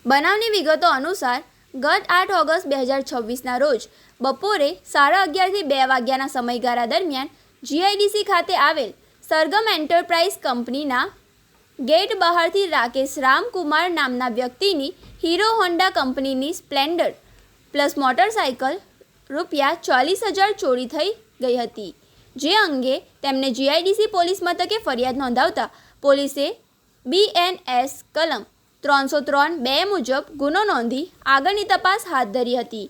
બનાવની વિગતો અનુસાર ગત 8 ઓગસ્ટ 2026ના રોજ બપોરે 11:30 થી 2 વાગ્યાના સમયગાળા દરમિયાન જીઆઈડીસી ખાતે આવેલ સરગમ એન્ટરપ્રાઇઝ કંપનીના ગેટ બહારથી રાકેશ રામકુમાર નામના વ્યક્તિની હીરો હોન્ડા કંપનીની સ્પ્લેન્ડર પ્લસ મોટરસાઇકલ ₹40,000 ચોરી થઈ ગઈ હતી, જે અંગે તેમને જીઆઈડીસી પોલીસ મથકે ફરિયાદ નોંધાવતા પોલીસે BNS કલમ 303(2) મુજબ ગુનો નોંધી આગળની તપાસ હાથ ધરી હતી.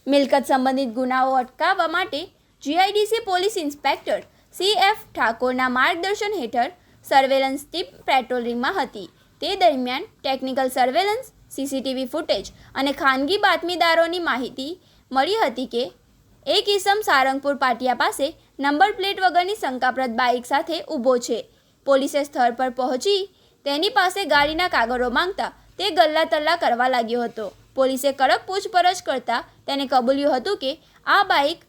મિલકત સંબંધિત ગુનાઓ અટકાવવા માટે જીઆઈડીસી પોલીસ ઇન્સ્પેક્ટર CF ઠાકોરના માર્ગદર્શન હેઠળ સર્વેલન્સ ટીમ પેટ્રોલિંગમાં હતી. તે દરમિયાન ટેકનિકલ સર્વેલન્સ, CCTV ફૂટેજ અને ખાનગી બાતમીદારોની માહિતી મળી હતી કે એક ઈસમ સારંગપુર પાટિયા પાસે નંબર પ્લેટ વગરની શંકાસ્પદ બાઇક સાથે ઊભો છે. પોલીસે સ્થળ પર પહોંચી તેની પાસે ગાડીના કાગળો માંગતા તે ગલ્લા તલ્લા કરવા લાગ્યો હતો. પોલીસે કડક પૂછપરછ કરતા તેને કબૂલ્યું હતું કે આ બાઇક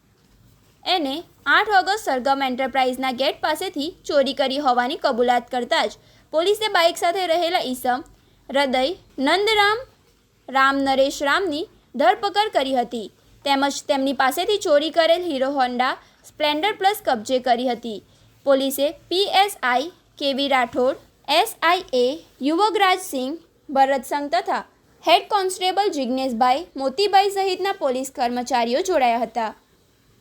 એને 8 ઓગસ્ટ સરગમ એન્ટરપ્રાઇઝના ગેટ પાસેથી ચોરી કરી હોવાની કબૂલાત કરતા જ પોલીસે બાઇક સાથે રહેલા ઈસમ હૃદય નંદરામ નરેશ રામની ધરપકડ કરી હતી તેમજ તેમની પાસેથી ચોરી કરેલ હીરો હોન્ડા સ્પ્લેન્ડર પ્લસ કબજે કરી હતી. પોલીસે PSI KV રાઠોડ, SIA યુવગરાજસિંહ ભરતસંઘ તથા હેડ કોન્સ્ટેબલ જિજ્ઞેશભાઈ મોતીભાઈ સહિતના પોલીસ કર્મચારીઓ જોડાયા હતા.